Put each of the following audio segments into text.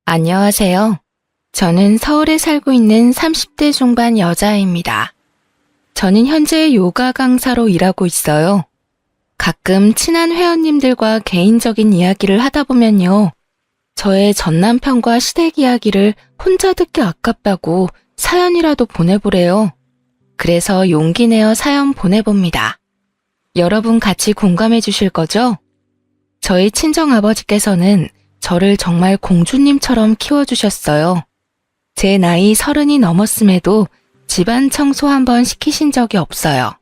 안녕하세요. 저는 서울에 살고 있는 30대 중반 여자입니다. 저는 현재 요가 강사로 일하고 있어요. 가끔 친한 회원님들과 개인적인 이야기를 하다 보면요. 저의 전 남편과 시댁 이야기를 혼자 듣기 아깝다고 사연이라도 보내보래요. 그래서 용기 내어 사연 보내봅니다. 여러분 같이 공감해 주실 거죠? 저희 친정아버지께서는 저를 정말 공주님처럼 키워주셨어요. 제 나이 30이 넘었음에도 집안 청소 한번 시키신 적이 없어요.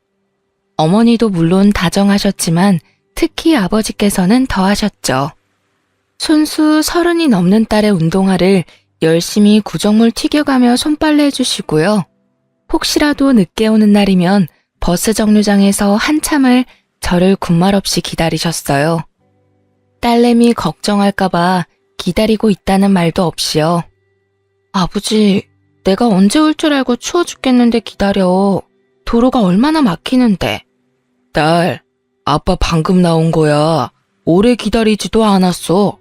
어머니도 물론 다정하셨지만 특히 아버지께서는 더 하셨죠. 손수 30이 넘는 딸의 운동화를 열심히 구정물 튀겨가며 손빨래 해주시고요. 혹시라도 늦게 오는 날이면 버스 정류장에서 한참을 저를 군말 없이 기다리셨어요. 딸내미 걱정할까봐 기다리고 있다는 말도 없이요. 아버지, 내가 언제 올 줄 알고 추워 죽겠는데 기다려. 도로가 얼마나 막히는데. 딸, 아빠 방금 나온 거야. 오래 기다리지도 않았어.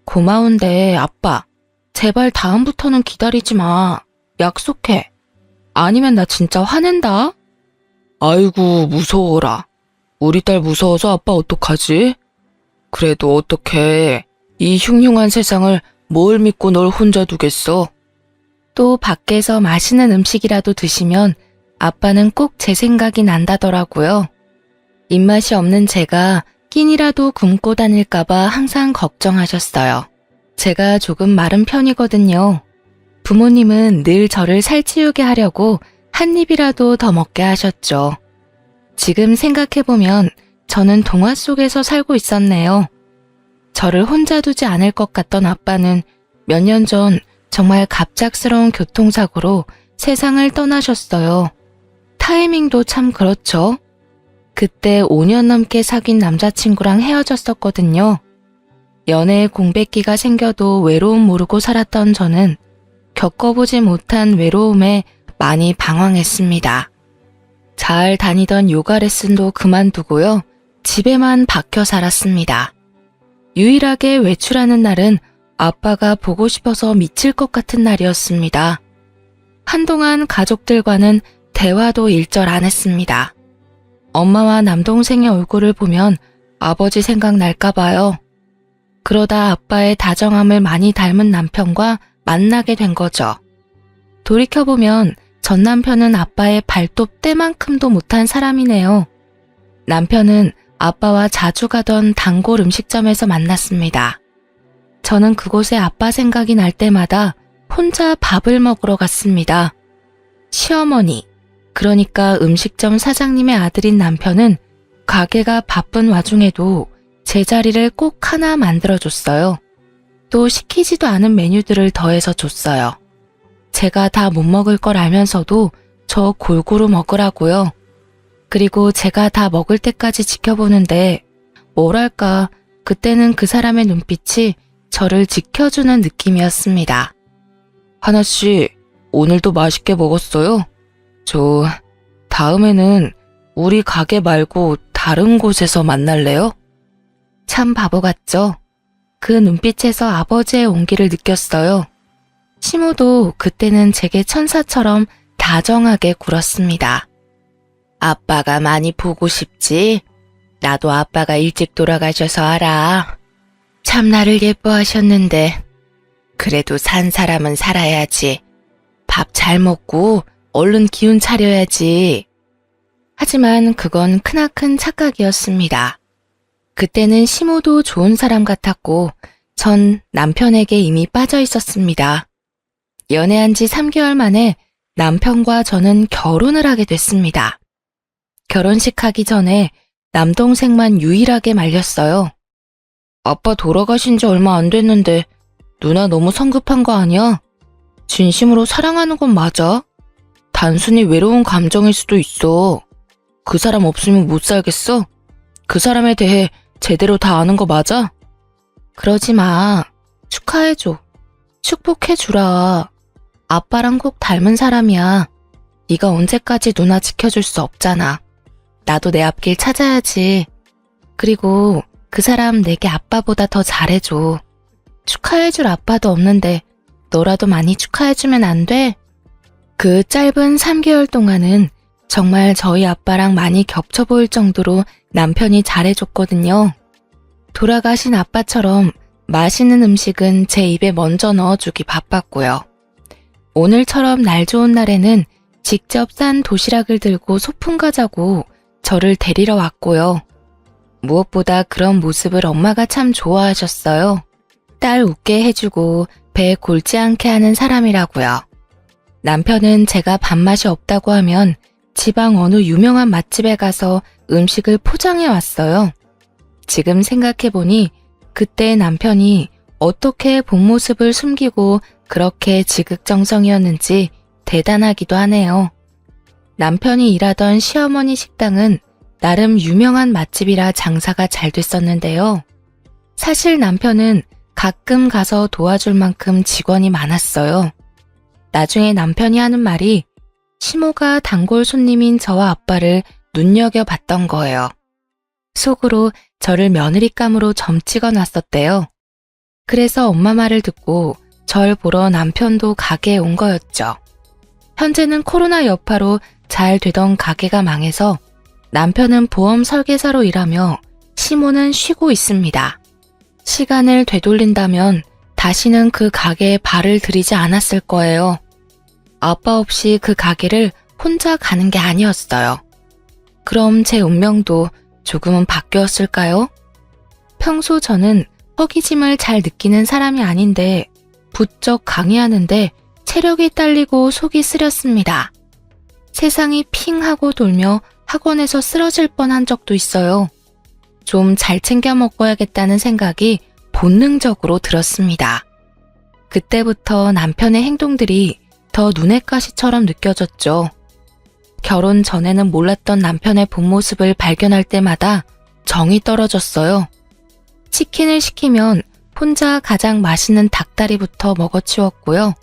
고마운데 아빠, 제발 다음부터는 기다리지 마. 약속해. 아니면 나 진짜 화낸다. 아이고, 무서워라. 우리 딸 무서워서 아빠 어떡하지? 그래도 어떡해. 이 흉흉한 세상을 뭘 믿고 널 혼자 두겠어? 또 밖에서 맛있는 음식이라도 드시면 아빠는 꼭 제 생각이 난다더라고요. 입맛이 없는 제가 끼니라도 굶고 다닐까봐 항상 걱정하셨어요. 제가 조금 마른 편이거든요. 부모님은 늘 저를 살찌우게 하려고 한 입이라도 더 먹게 하셨죠. 지금 생각해보면 저는 동화 속에서 살고 있었네요. 저를 혼자 두지 않을 것 같던 아빠는 몇 년 전 정말 갑작스러운 교통사고로 세상을 떠나셨어요. 타이밍도 참 그렇죠. 그때 5년 넘게 사귄 남자친구랑 헤어졌었거든요. 연애에 공백기가 생겨도 외로움 모르고 살았던 저는 겪어보지 못한 외로움에 많이 방황했습니다. 잘 다니던 요가 레슨도 그만두고요. 집에만 박혀 살았습니다. 유일하게 외출하는 날은 아빠가 보고 싶어서 미칠 것 같은 날이었습니다. 한동안 가족들과는 대화도 일절 안 했습니다. 엄마와 남동생의 얼굴을 보면 아버지 생각날까 봐요. 그러다 아빠의 다정함을 많이 닮은 남편과 만나게 된 거죠. 돌이켜보면 전 남편은 아빠의 발톱 때만큼도 못한 사람이네요. 남편은 아빠와 자주 가던 단골 음식점에서 만났습니다. 저는 그곳에 아빠 생각이 날 때마다 혼자 밥을 먹으러 갔습니다. 시어머니, 그러니까 음식점 사장님의 아들인 남편은 가게가 바쁜 와중에도 제 자리를 꼭 하나 만들어줬어요. 또 시키지도 않은 메뉴들을 더해서 줬어요. 제가 다 못 먹을 걸 알면서도 저 골고루 먹으라고요. 그리고 제가 다 먹을 때까지 지켜보는데 뭐랄까 그때는 그 사람의 눈빛이 저를 지켜주는 느낌이었습니다. 하나씨, 오늘도 맛있게 먹었어요? 저 다음에는 우리 가게 말고 다른 곳에서 만날래요? 참 바보 같죠? 그 눈빛에서 아버지의 온기를 느꼈어요. 시모도 그때는 제게 천사처럼 다정하게 굴었습니다. 아빠가 많이 보고 싶지? 나도 아빠가 일찍 돌아가셔서 알아. 참 나를 예뻐하셨는데 그래도 산 사람은 살아야지. 밥 잘 먹고 얼른 기운 차려야지. 하지만 그건 크나큰 착각이었습니다. 그때는 시모도 좋은 사람 같았고 전 남편에게 이미 빠져 있었습니다. 연애한 지 3개월 만에 남편과 저는 결혼을 하게 됐습니다. 결혼식 하기 전에 남동생만 유일하게 말렸어요. 아빠 돌아가신 지 얼마 안 됐는데 누나 너무 성급한 거 아니야? 진심으로 사랑하는 건 맞아? 단순히 외로운 감정일 수도 있어. 그 사람 없으면 못 살겠어? 그 사람에 대해 제대로 다 아는 거 맞아? 그러지 마. 축하해줘. 축복해주라. 아빠랑 꼭 닮은 사람이야. 네가 언제까지 누나 지켜줄 수 없잖아. 나도 내 앞길 찾아야지. 그리고 그 사람 내게 아빠보다 더 잘해줘. 축하해줄 아빠도 없는데 너라도 많이 축하해주면 안 돼? 그 짧은 3개월 동안은 정말 저희 아빠랑 많이 겹쳐 보일 정도로 남편이 잘해줬거든요. 돌아가신 아빠처럼 맛있는 음식은 제 입에 먼저 넣어주기 바빴고요. 오늘처럼 날 좋은 날에는 직접 싼 도시락을 들고 소풍 가자고 저를 데리러 왔고요. 무엇보다 그런 모습을 엄마가 참 좋아하셨어요. 딸 웃게 해주고 배 골지 않게 하는 사람이라고요. 남편은 제가 밥맛이 없다고 하면 지방 어느 유명한 맛집에 가서 음식을 포장해 왔어요. 지금 생각해보니 그때 남편이 어떻게 본 모습을 숨기고 그렇게 지극정성이었는지 대단하기도 하네요. 남편이 일하던 시어머니 식당은 나름 유명한 맛집이라 장사가 잘 됐었는데요. 사실 남편은 가끔 가서 도와줄 만큼 직원이 많았어요. 나중에 남편이 하는 말이 시모가 단골 손님인 저와 아빠를 눈여겨봤던 거예요. 속으로 저를 며느리감으로 점 찍어놨었대요. 그래서 엄마 말을 듣고 절 보러 남편도 가게에 온 거였죠. 현재는 코로나 여파로 잘 되던 가게가 망해서 남편은 보험 설계사로 일하며 시모는 쉬고 있습니다. 시간을 되돌린다면 다시는 그 가게에 발을 들이지 않았을 거예요. 아빠 없이 그 가게를 혼자 가는 게 아니었어요. 그럼 제 운명도 조금은 바뀌었을까요? 평소 저는 허기짐을 잘 느끼는 사람이 아닌데 부쩍 강의하는데 체력이 딸리고 속이 쓰렸습니다. 세상이 핑 하고 돌며 학원에서 쓰러질 뻔한 적도 있어요. 좀 잘 챙겨 먹어야겠다는 생각이 본능적으로 들었습니다. 그때부터 남편의 행동들이 더 눈엣 가시처럼 느껴졌죠. 결혼 전에는 몰랐던 남편의 본 모습을 발견할 때마다 정이 떨어졌어요. 치킨을 시키면 혼자 가장 맛있는 닭다리부터 먹어치웠고요.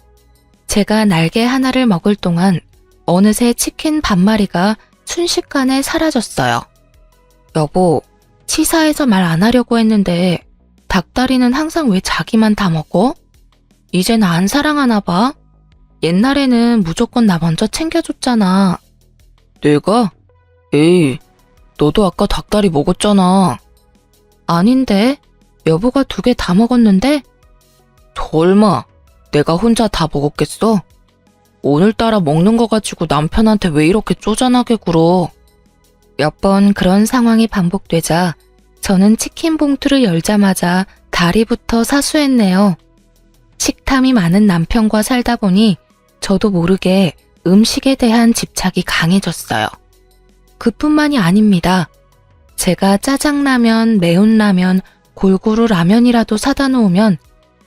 제가 날개 하나를 먹을 동안 어느새 치킨 반마리가 순식간에 사라졌어요. 여보, 치사해서 말 안 하려고 했는데 닭다리는 항상 왜 자기만 다 먹어? 이제 나 안 사랑하나 봐? 옛날에는 무조건 나 먼저 챙겨줬잖아. 내가? 에이, 너도 아까 닭다리 먹었잖아. 아닌데, 여보가 2개 다 먹었는데? 설마, 내가 혼자 다 먹었겠어? 오늘따라 먹는 거 가지고 남편한테 왜 이렇게 쪼잔하게 굴어? 몇 번 그런 상황이 반복되자 저는 치킨 봉투를 열자마자 다리부터 사수했네요. 식탐이 많은 남편과 살다 보니 저도 모르게 음식에 대한 집착이 강해졌어요. 그뿐만이 아닙니다. 제가 짜장라면, 매운라면, 골고루 라면이라도 사다 놓으면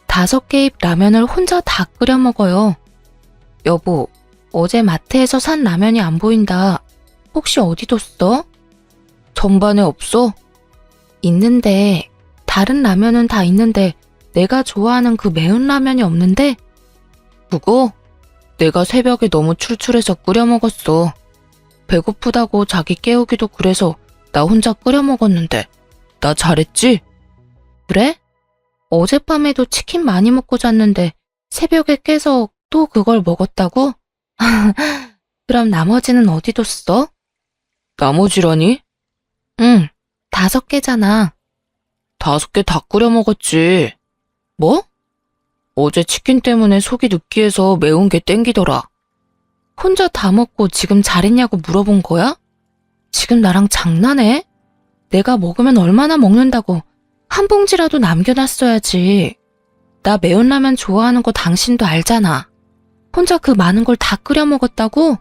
5개입 라면을 혼자 다 끓여 먹어요. 여보, 어제 마트에서 산 라면이 안 보인다. 혹시 어디 뒀어? 전반에 없어? 있는데, 다른 라면은 다 있는데 내가 좋아하는 그 매운 라면이 없는데? 그거? 내가 새벽에 너무 출출해서 끓여 먹었어. 배고프다고 자기 깨우기도 그래서 나 혼자 끓여 먹었는데 나 잘했지? 그래? 어젯밤에도 치킨 많이 먹고 잤는데 새벽에 깨서 또 그걸 먹었다고? 그럼 나머지는 어디 뒀어? 나머지라니? 응, 5개잖아. 5개 다 끓여 먹었지. 뭐? 어제 치킨 때문에 속이 느끼해서 매운 게 땡기더라. 혼자 다 먹고 지금 잘했냐고 물어본 거야? 지금 나랑 장난해? 내가 먹으면 얼마나 먹는다고 한 봉지라도 남겨놨어야지. 나 매운 라면 좋아하는 거 당신도 알잖아. 혼자 그 많은 걸 다 끓여 먹었다고?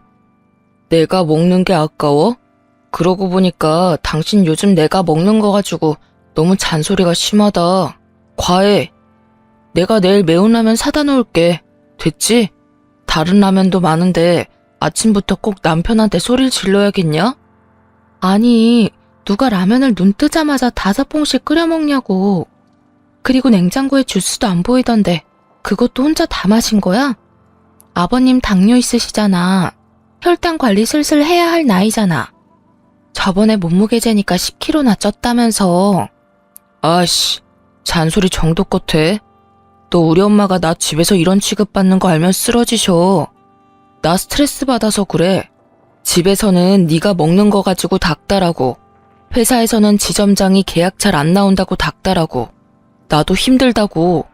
내가 먹는 게 아까워? 그러고 보니까 당신 요즘 내가 먹는 거 가지고 너무 잔소리가 심하다. 과해. 내가 내일 매운 라면 사다 놓을게. 됐지? 다른 라면도 많은데 아침부터 꼭 남편한테 소리를 질러야겠냐? 아니, 누가 라면을 눈 뜨자마자 5봉씩 끓여 먹냐고. 그리고 냉장고에 주스도 안 보이던데 그것도 혼자 다 마신 거야? 아버님 당뇨 있으시잖아. 혈당 관리 슬슬 해야 할 나이잖아. 저번에 몸무게 재니까 10kg나 쪘다면서. 아씨, 잔소리 정도껏 해? 또 우리 엄마가 나 집에서 이런 취급받는 거 알면 쓰러지셔. 나 스트레스 받아서 그래. 집에서는 네가 먹는 거 가지고 닥달하고 회사에서는 지점장이 계약 잘 안 나온다고 닥달하고 나도 힘들다고.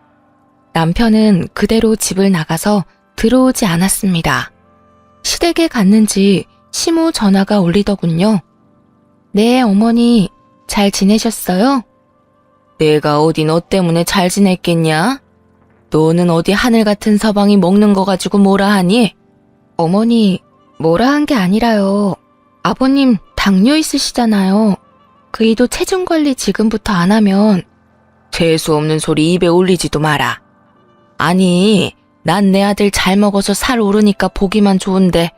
남편은 그대로 집을 나가서 들어오지 않았습니다. 시댁에 갔는지 시모 전화가 울리더군요. 네, 어머니, 잘 지내셨어요? 내가 어디 너 때문에 잘 지냈겠냐? 너는 어디 하늘 같은 서방이 먹는 거 가지고 뭐라 하니? 어머니, 뭐라 한 게 아니라요. 아버님 당뇨 있으시잖아요. 그이도 체중 관리 지금부터 안 하면. 재수 없는 소리 입에 올리지도 마라. 아니, 난 내 아들 잘 먹어서 살 오르니까 보기만 좋은데,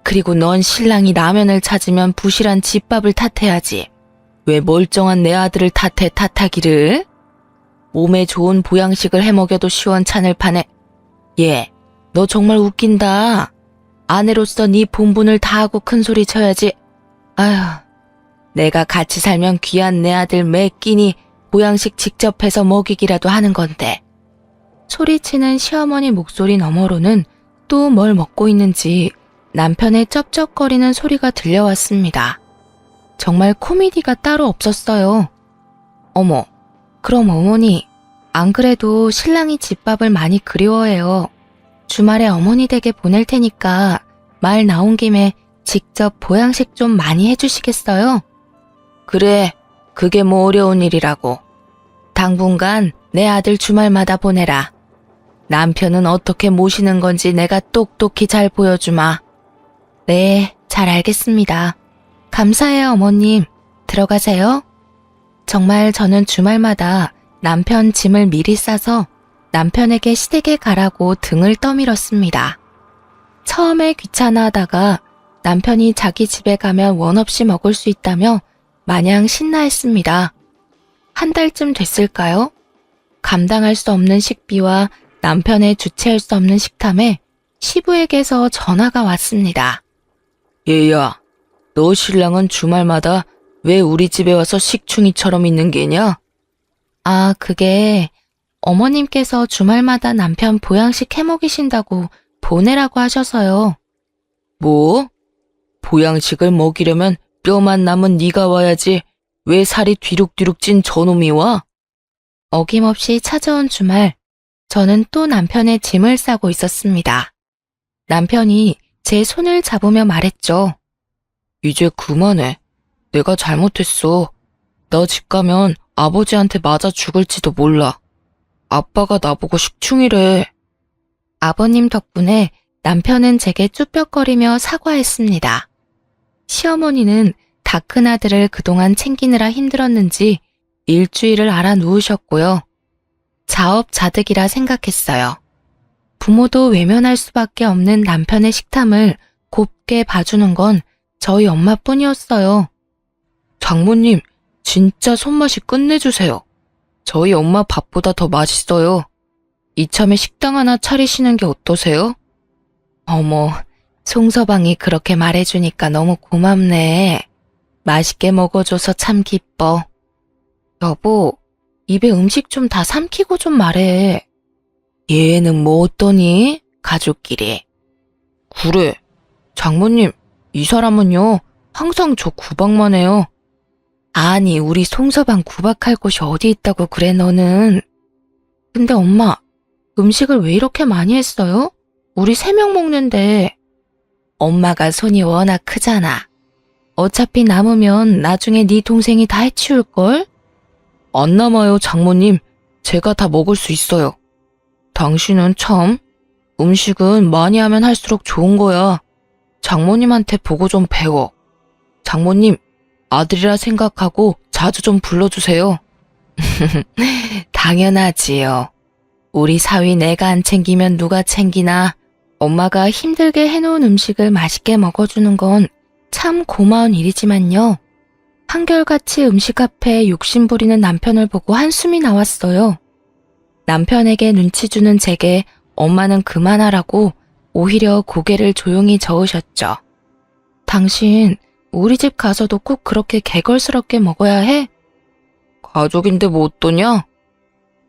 그리고 넌 신랑이 라면을 찾으면 부실한 집밥을 탓해야지. 왜 멀쩡한 내 아들을 탓하기를? 몸에 좋은 보양식을 해먹여도 시원찮을 판에. 얘, 너 정말 웃긴다. 아내로서 네 본분을 다하고 큰소리 쳐야지. 아휴, 내가 같이 살면 귀한 내 아들 매 끼니 보양식 직접 해서 먹이기라도 하는 건데. 소리치는 시어머니 목소리 너머로는 또 뭘 먹고 있는지 남편의 쩝쩝거리는 소리가 들려왔습니다. 정말 코미디가 따로 없었어요. 어머, 그럼 어머니, 안 그래도 신랑이 집밥을 많이 그리워해요. 주말에 어머니 댁에 보낼 테니까 말 나온 김에 직접 보양식 좀 많이 해주시겠어요? 그래, 그게 뭐 어려운 일이라고. 당분간 내 아들 주말마다 보내라. 남편은 어떻게 모시는 건지 내가 똑똑히 잘 보여주마. 네, 잘 알겠습니다. 감사해요, 어머님. 들어가세요. 정말 저는 주말마다 남편 짐을 미리 싸서 남편에게 시댁에 가라고 등을 떠밀었습니다. 처음에 귀찮아하다가 남편이 자기 집에 가면 원 없이 먹을 수 있다며 마냥 신나했습니다. 한 달쯤 됐을까요? 감당할 수 없는 식비와 남편의 주체할 수 없는 식탐에 시부에게서 전화가 왔습니다. 얘야, 너 신랑은 주말마다 왜 우리 집에 와서 식충이처럼 있는 게냐? 아, 그게 어머님께서 주말마다 남편 보양식 해먹이신다고 보내라고 하셔서요. 뭐? 보양식을 먹이려면 뼈만 남은 네가 와야지 왜 살이 뒤룩뒤룩 찐 저놈이 와? 어김없이 찾아온 주말, 저는 또 남편의 짐을 싸고 있었습니다. 남편이 제 손을 잡으며 말했죠. 이제 그만해. 내가 잘못했어. 너 집 가면 아버지한테 맞아 죽을지도 몰라. 아빠가 나보고 식충이래. 아버님 덕분에 남편은 제게 쭈뼛거리며 사과했습니다. 시어머니는 다 큰 아들을 그동안 챙기느라 힘들었는지 일주일을 알아 누우셨고요. 자업자득이라 생각했어요. 부모도 외면할 수밖에 없는 남편의 식탐을 곱게 봐주는 건 저희 엄마뿐이었어요. 장모님, 진짜 손맛이 끝내주세요. 저희 엄마 밥보다 더 맛있어요. 이참에 식당 하나 차리시는 게 어떠세요? 어머, 송서방이 그렇게 말해주니까 너무 고맙네. 맛있게 먹어줘서 참 기뻐. 여보, 입에 음식 좀 다 삼키고 좀 말해. 얘는 뭐 어떠니? 가족끼리. 그래, 장모님, 이 사람은요, 항상 저 구박만 해요. 아니, 우리 송서방 구박할 곳이 어디 있다고 그래, 너는. 근데 엄마, 음식을 왜 이렇게 많이 했어요? 우리 3명 먹는데. 엄마가 손이 워낙 크잖아. 어차피 남으면 나중에 네 동생이 다 해치울걸? 안 남아요, 장모님. 제가 다 먹을 수 있어요. 당신은 참, 음식은 많이 하면 할수록 좋은 거야. 장모님한테 보고 좀 배워. 장모님, 아들이라 생각하고 자주 좀 불러주세요. 당연하지요. 우리 사위 내가 안 챙기면 누가 챙기나. 엄마가 힘들게 해놓은 음식을 맛있게 먹어주는 건 참 고마운 일이지만요. 한결같이 음식 앞에 욕심부리는 남편을 보고 한숨이 나왔어요. 남편에게 눈치 주는 제게 엄마는 그만하라고 오히려 고개를 조용히 저으셨죠. 당신 우리 집 가서도 꼭 그렇게 개걸스럽게 먹어야 해? 가족인데 뭐 어떠냐?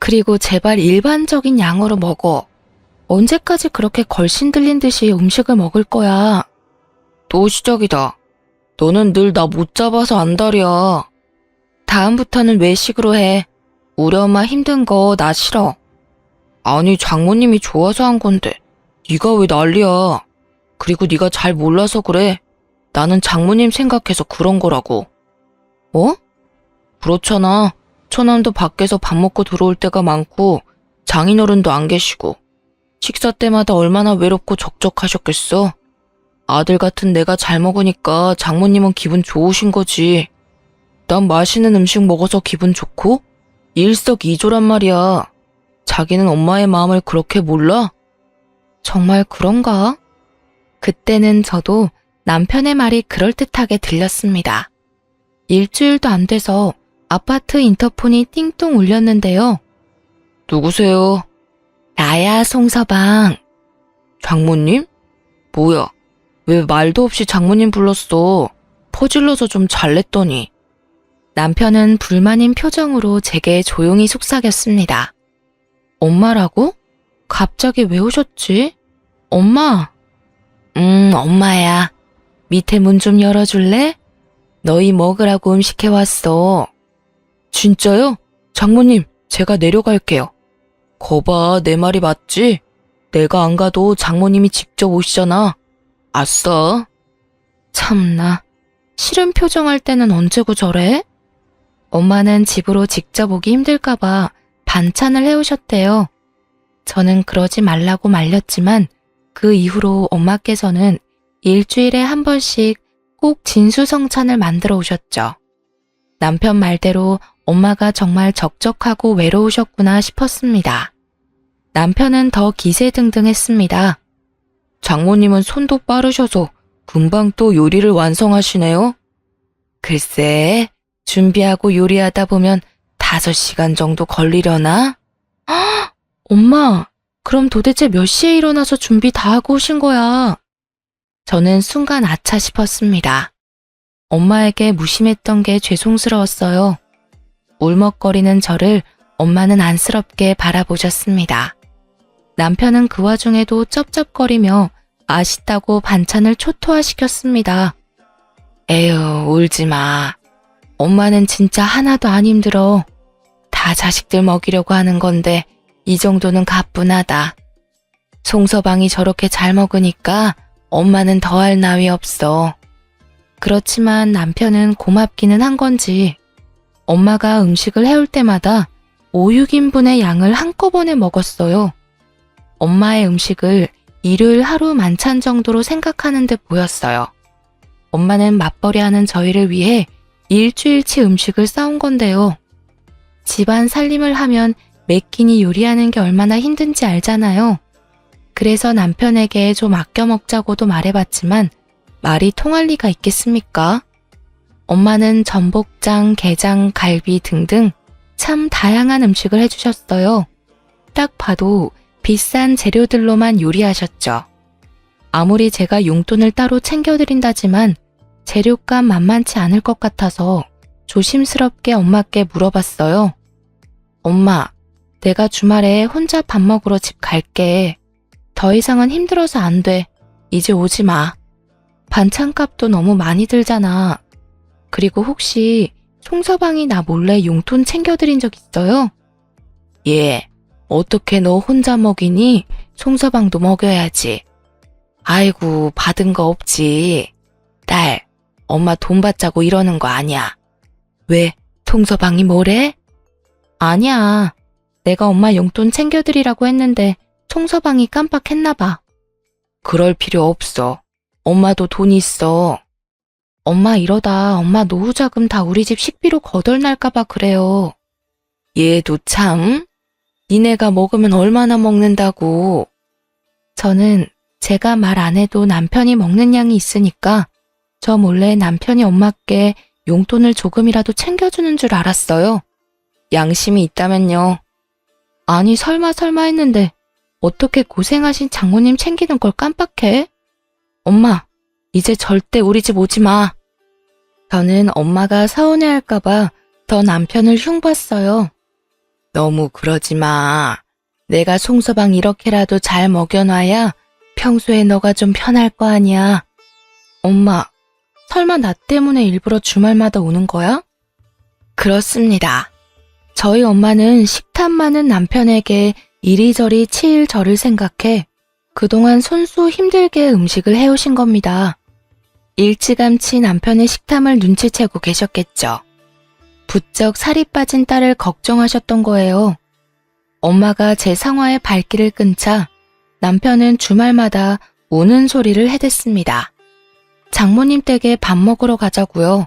그리고 제발 일반적인 양으로 먹어. 언제까지 그렇게 걸신 들린 듯이 음식을 먹을 거야? 또 시작이다. 너는 늘 나 못 잡아서 안달이야. 다음부터는 외식으로 해. 우리 엄마 힘든 거 나 싫어. 아니 장모님이 좋아서 한 건데 네가 왜 난리야. 그리고 네가 잘 몰라서 그래. 나는 장모님 생각해서 그런 거라고. 어? 그렇잖아. 처남도 밖에서 밥 먹고 들어올 때가 많고 장인어른도 안 계시고 식사 때마다 얼마나 외롭고 적적하셨겠어. 아들 같은 내가 잘 먹으니까 장모님은 기분 좋으신 거지. 난 맛있는 음식 먹어서 기분 좋고 일석이조란 말이야. 자기는 엄마의 마음을 그렇게 몰라? 정말 그런가? 그때는 저도 남편의 말이 그럴듯하게 들렸습니다. 일주일도 안 돼서 아파트 인터폰이 띵동 울렸는데요. 누구세요? 나야, 송서방. 장모님? 뭐야? 왜 말도 없이 장모님 불렀어? 퍼질러서 좀 잘냈더니. 남편은 불만인 표정으로 제게 조용히 속삭였습니다. 엄마라고? 갑자기 왜 오셨지? 엄마? 엄마야. 밑에 문 좀 열어줄래? 너희 먹으라고 음식 해왔어. 진짜요? 장모님, 제가 내려갈게요. 거봐, 내 말이 맞지? 내가 안 가도 장모님이 직접 오시잖아. 아싸. 참나, 싫은 표정할 때는 언제고 저래? 엄마는 집으로 직접 오기 힘들까봐 반찬을 해오셨대요. 저는 그러지 말라고 말렸지만 그 이후로 엄마께서는 일주일에 한 번씩 꼭 진수성찬을 만들어 오셨죠. 남편 말대로 엄마가 정말 적적하고 외로우셨구나 싶었습니다. 남편은 더 기세등등했습니다. 장모님은 손도 빠르셔서 금방 또 요리를 완성하시네요. 글쎄, 준비하고 요리하다 보면 5시간 정도 걸리려나? 헉! 엄마, 그럼 도대체 몇 시에 일어나서 준비 다 하고 오신 거야? 저는 순간 아차 싶었습니다. 엄마에게 무심했던 게 죄송스러웠어요. 울먹거리는 저를 엄마는 안쓰럽게 바라보셨습니다. 남편은 그 와중에도 쩝쩝거리며 맛있다고 반찬을 초토화시켰습니다. 에휴, 울지 마. 엄마는 진짜 하나도 안 힘들어. 다 자식들 먹이려고 하는 건데 이 정도는 가뿐하다. 송서방이 저렇게 잘 먹으니까 엄마는 더할 나위 없어. 그렇지만 남편은 고맙기는 한 건지 엄마가 음식을 해올 때마다 5, 6인분의 양을 한꺼번에 먹었어요. 엄마의 음식을 일요일 하루 만찬 정도로 생각하는 듯 보였어요. 엄마는 맞벌이하는 저희를 위해 일주일치 음식을 싸온 건데요. 집안 살림을 하면 매 끼니 요리하는 게 얼마나 힘든지 알잖아요. 그래서 남편에게 좀 아껴 먹자고도 말해봤지만 말이 통할 리가 있겠습니까? 엄마는 전복장, 게장, 갈비 등등 참 다양한 음식을 해주셨어요. 딱 봐도 비싼 재료들로만 요리하셨죠. 아무리 제가 용돈을 따로 챙겨드린다지만 재료값 만만치 않을 것 같아서 조심스럽게 엄마께 물어봤어요. 엄마, 내가 주말에 혼자 밥 먹으러 집 갈게. 더 이상은 힘들어서 안 돼. 이제 오지 마. 반찬값도 너무 많이 들잖아. 그리고 혹시 송서방이 나 몰래 용돈 챙겨드린 적 있어요? 예, 어떻게 너 혼자 먹이니? 송서방도 먹여야지. 아이고, 받은 거 없지. 딸, 엄마 돈 받자고 이러는 거 아니야. 왜? 송서방이 뭐래? 아니야. 내가 엄마 용돈 챙겨드리라고 했는데 송서방이 깜빡했나 봐. 그럴 필요 없어. 엄마도 돈 있어. 엄마 이러다 엄마 노후자금 다 우리 집 식비로 거덜날까 봐 그래요. 얘도 참. 니네가 먹으면 얼마나 먹는다고. 저는 제가 말 안 해도 남편이 먹는 양이 있으니까 저 몰래 남편이 엄마께 용돈을 조금이라도 챙겨주는 줄 알았어요. 양심이 있다면요. 아니 설마 했는데 어떻게 고생하신 장모님 챙기는 걸 깜빡해? 엄마, 이제 절대 우리 집 오지 마. 저는 엄마가 서운해할까 봐 더 남편을 흉봤어요. 너무 그러지 마. 내가 송서방 이렇게라도 잘 먹여놔야 평소에 너가 좀 편할 거 아니야. 엄마, 설마 나 때문에 일부러 주말마다 오는 거야? 그렇습니다. 저희 엄마는 식탐 많은 남편에게 이리저리 치일 저를 생각해 그동안 손수 힘들게 음식을 해오신 겁니다. 일찌감치 남편의 식탐을 눈치채고 계셨겠죠. 부쩍 살이 빠진 딸을 걱정하셨던 거예요. 엄마가 제 상화에 발길을 끈차 남편은 주말마다 우는 소리를 해댔습니다. 장모님 댁에 밥 먹으러 가자고요.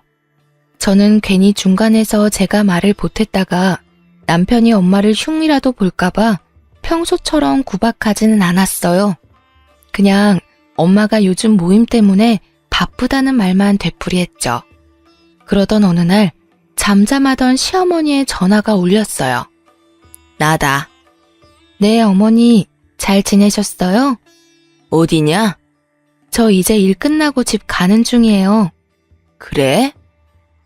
저는 괜히 중간에서 제가 말을 보탰다가 남편이 엄마를 흉이라도 볼까봐 평소처럼 구박하지는 않았어요. 그냥 엄마가 요즘 모임 때문에 바쁘다는 말만 되풀이했죠. 그러던 어느 날 잠잠하던 시어머니의 전화가 울렸어요. 나다. 네, 어머니, 잘 지내셨어요? 어디냐? 저 이제 일 끝나고 집 가는 중이에요. 그래?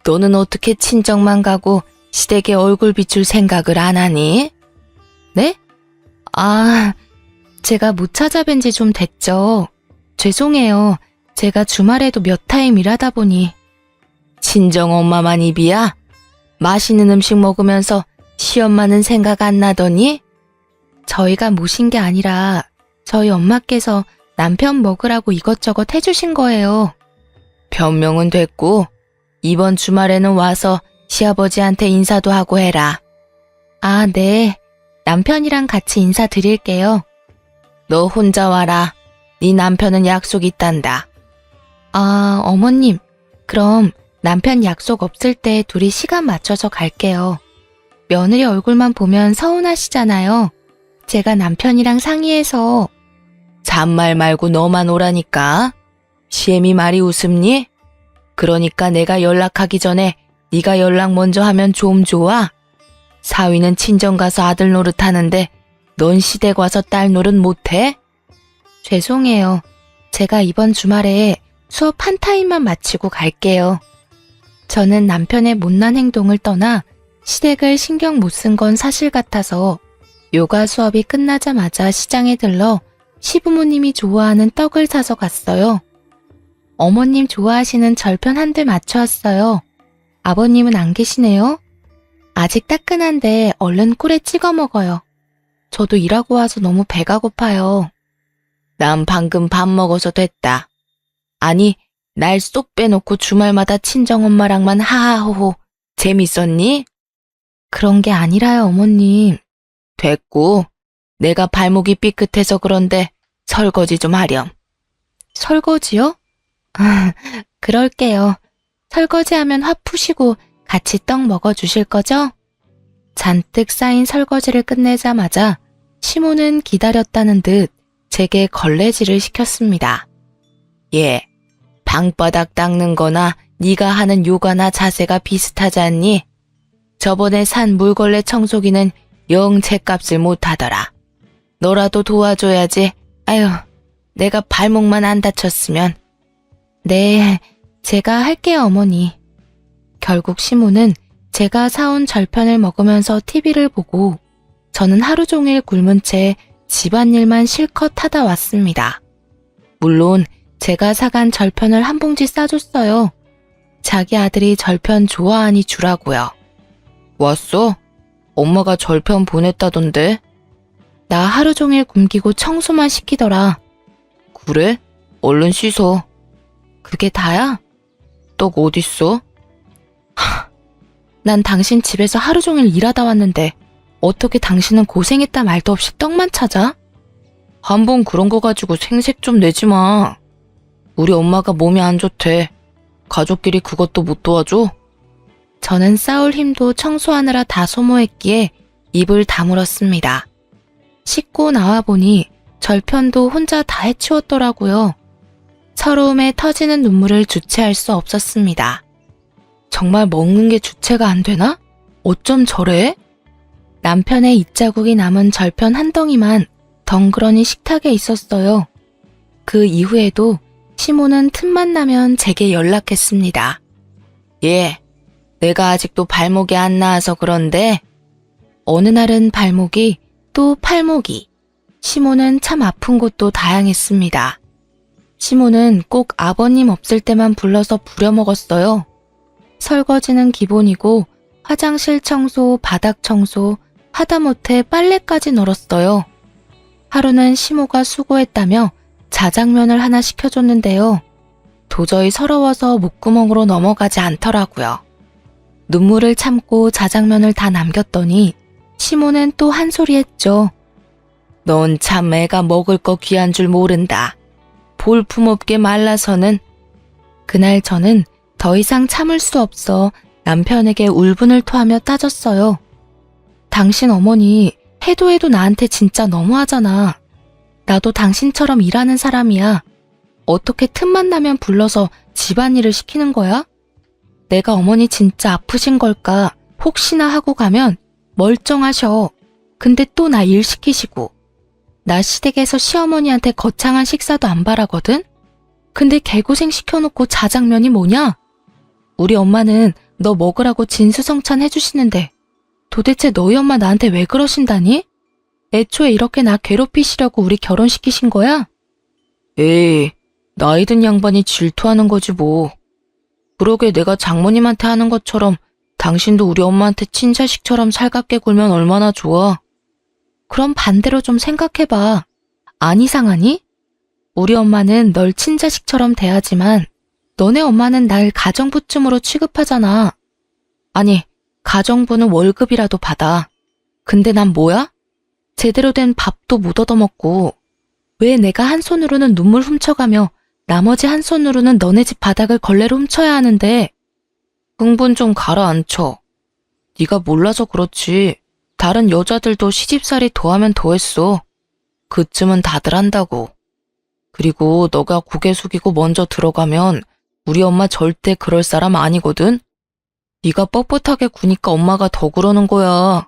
너는 어떻게 친정만 가고 시댁에 얼굴 비출 생각을 안 하니? 네? 아, 제가 못 찾아뵌 지 좀 됐죠. 죄송해요. 제가 주말에도 몇 타임 일하다 보니. 친정 엄마만 입이야? 맛있는 음식 먹으면서 시엄마는 생각 안 나더니? 저희가 모신 게 아니라 저희 엄마께서 남편 먹으라고 이것저것 해주신 거예요. 변명은 됐고 이번 주말에는 와서 시아버지한테 인사도 하고 해라. 아, 네. 남편이랑 같이 인사드릴게요. 너 혼자 와라. 네 남편은 약속 있단다. 아, 어머님. 그럼 남편 약속 없을 때 둘이 시간 맞춰서 갈게요. 며느리 얼굴만 보면 서운하시잖아요. 제가 남편이랑 상의해서. 잔말 말고 너만 오라니까. 시애미 말이 웃음니? 그러니까 내가 연락하기 전에 네가 연락 먼저 하면 좀 좋아? 사위는 친정 가서 아들 노릇하는데 넌 시댁 와서 딸 노릇 못해? 죄송해요. 제가 이번 주말에 수업 한 타임만 마치고 갈게요. 저는 남편의 못난 행동을 떠나 시댁을 신경 못 쓴 건 사실 같아서 요가 수업이 끝나자마자 시장에 들러 시부모님이 좋아하는 떡을 사서 갔어요. 어머님 좋아하시는 절편 한 대 맞춰왔어요. 아버님은 안 계시네요. 아직 따끈한데 얼른 꿀에 찍어 먹어요. 저도 일하고 와서 너무 배가 고파요. 난 방금 밥 먹어서 됐다. 아니, 날 쏙 빼놓고 주말마다 친정엄마랑만 하하호호 재밌었니? 그런 게 아니라요, 어머님. 됐고, 내가 발목이 삐끗해서 그런데 설거지 좀 하렴. 설거지요? 그럴게요. 설거지하면 화 푸시고 같이 떡 먹어주실 거죠? 잔뜩 쌓인 설거지를 끝내자마자 시모는 기다렸다는 듯 제게 걸레질을 시켰습니다. 예, 방바닥 닦는 거나 네가 하는 요가나 자세가 비슷하지 않니? 저번에 산 물걸레 청소기는 영 제값을 못하더라. 너라도 도와줘야지. 아유, 내가 발목만 안 다쳤으면. 네, 제가 할게요, 어머니. 결국 시모는 제가 사온 절편을 먹으면서 TV를 보고 저는 하루 종일 굶은 채 집안일만 실컷 하다 왔습니다. 물론 제가 사간 절편을 한 봉지 싸줬어요. 자기 아들이 절편 좋아하니 주라고요. 왔어? 엄마가 절편 보냈다던데. 나 하루 종일 굶기고 청소만 시키더라. 그래? 얼른 씻어. 그게 다야? 떡 어딨어? 난 당신 집에서 하루 종일 일하다 왔는데 어떻게 당신은 고생했다 말도 없이 떡만 찾아? 한 번 그런 거 가지고 생색 좀 내지 마. 우리 엄마가 몸이 안 좋대. 가족끼리 그것도 못 도와줘? 저는 싸울 힘도 청소하느라 다 소모했기에 입을 다물었습니다. 씻고 나와보니 절편도 혼자 다 해치웠더라고요. 서러움에 터지는 눈물을 주체할 수 없었습니다. 정말 먹는 게 주체가 안 되나? 어쩜 저래? 남편의 입자국이 남은 절편 한 덩이만 덩그러니 식탁에 있었어요. 그 이후에도 시모는 틈만 나면 제게 연락했습니다. 예, 내가 아직도 발목이 안 나아서 그런데 어느 날은 발목이, 또 팔목이, 시모는 참 아픈 곳도 다양했습니다. 시모는 꼭 아버님 없을 때만 불러서 부려먹었어요. 설거지는 기본이고 화장실 청소, 바닥 청소, 하다못해 빨래까지 널었어요. 하루는 시모가 수고했다며 자장면을 하나 시켜줬는데요. 도저히 서러워서 목구멍으로 넘어가지 않더라고요. 눈물을 참고 자장면을 다 남겼더니 시모는 또 한 소리 했죠. 넌 참 애가 먹을 거 귀한 줄 모른다. 볼품없게 말라서는. 그날 저는 더 이상 참을 수 없어 남편에게 울분을 토하며 따졌어요. 당신 어머니 해도 해도 나한테 진짜 너무하잖아. 나도 당신처럼 일하는 사람이야. 어떻게 틈만 나면 불러서 집안일을 시키는 거야? 내가 어머니 진짜 아프신 걸까 혹시나 하고 가면 멀쩡하셔. 근데 또 나 일 시키시고. 나 시댁에서 시어머니한테 거창한 식사도 안 바라거든? 근데 개고생 시켜놓고 자장면이 뭐냐? 우리 엄마는 너 먹으라고 진수성찬 해주시는데 도대체 너희 엄마 나한테 왜 그러신다니? 애초에 이렇게 나 괴롭히시려고 우리 결혼시키신 거야? 에이, 나이 든 양반이 질투하는 거지 뭐. 그러게 내가 장모님한테 하는 것처럼 당신도 우리 엄마한테 친자식처럼 살갑게 굴면 얼마나 좋아. 그럼 반대로 좀 생각해봐. 안 이상하니? 우리 엄마는 널 친자식처럼 대하지만 너네 엄마는 날 가정부쯤으로 취급하잖아. 아니, 가정부는 월급이라도 받아. 근데 난 뭐야? 제대로 된 밥도 못 얻어먹고 왜 내가 한 손으로는 눈물 훔쳐가며 나머지 한 손으로는 너네 집 바닥을 걸레로 훔쳐야 하는데. 흥분 좀 가라앉혀. 네가 몰라서 그렇지. 다른 여자들도 시집살이 더하면 더했어. 그쯤은 다들 한다고. 그리고 너가 고개 숙이고 먼저 들어가면 우리 엄마 절대 그럴 사람 아니거든? 네가 뻣뻣하게 구니까 엄마가 더 그러는 거야.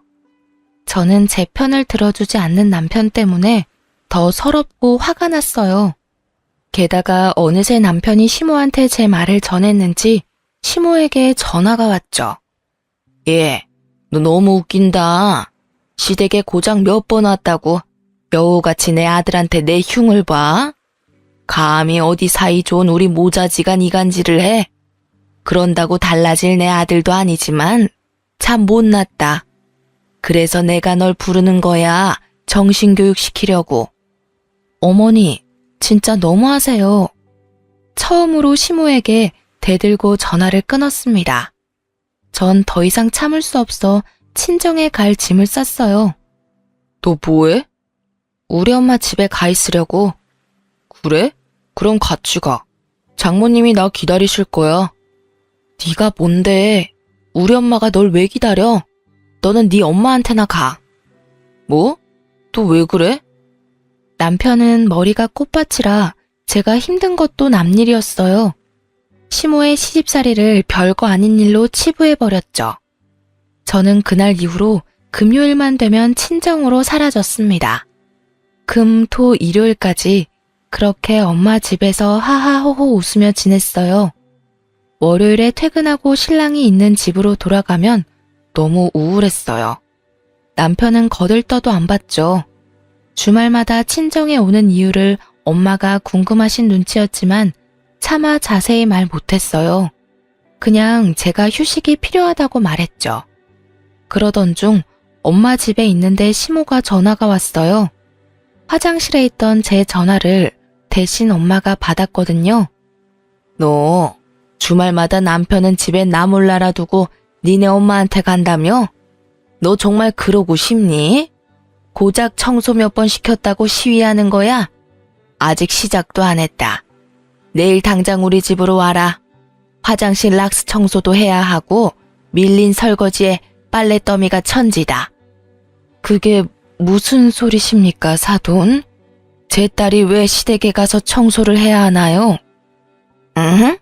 저는 제 편을 들어주지 않는 남편 때문에 더 서럽고 화가 났어요. 게다가 어느새 남편이 시모한테 제 말을 전했는지 시모에게 전화가 왔죠. 예, 너 너무 웃긴다. 시댁에 고장 몇 번 왔다고 여우같이 내 아들한테 내 흉을 봐? 감히 어디 사이 좋은 우리 모자지간 이간질을 해? 그런다고 달라질 내 아들도 아니지만 참 못났다. 그래서 내가 널 부르는 거야. 정신교육 시키려고. 어머니, 진짜 너무하세요. 처음으로 시모에게 대들고 전화를 끊었습니다. 전 더 이상 참을 수 없어 친정에 갈 짐을 쌌어요. 너 뭐해? 우리 엄마 집에 가 있으려고. 그래? 그럼 같이 가. 장모님이 나 기다리실 거야. 네가 뭔데? 우리 엄마가 널 왜 기다려? 너는 네 엄마한테나 가. 뭐? 또 왜 그래? 남편은 머리가 꽃밭이라 제가 힘든 것도 남일이었어요. 시모의 시집살이를 별거 아닌 일로 치부해버렸죠. 저는 그날 이후로 금요일만 되면 친정으로 사라졌습니다. 금, 토, 일요일까지 그렇게 엄마 집에서 하하호호 웃으며 지냈어요. 월요일에 퇴근하고 신랑이 있는 집으로 돌아가면 너무 우울했어요. 남편은 거들떠도 안 봤죠. 주말마다 친정에 오는 이유를 엄마가 궁금하신 눈치였지만 차마 자세히 말 못했어요. 그냥 제가 휴식이 필요하다고 말했죠. 그러던 중 엄마 집에 있는데 시모가 전화가 왔어요. 화장실에 있던 제 전화를 대신 엄마가 받았거든요. 너 주말마다 남편은 집에 나 몰라라 두고 니네 엄마한테 간다며? 너 정말 그러고 싶니? 고작 청소 몇 번 시켰다고 시위하는 거야? 아직 시작도 안 했다. 내일 당장 우리 집으로 와라. 화장실 락스 청소도 해야 하고 밀린 설거지에 빨래 더미가 천지다. 그게 무슨 소리십니까, 사돈? 제 딸이 왜 시댁에 가서 청소를 해야 하나요? 응?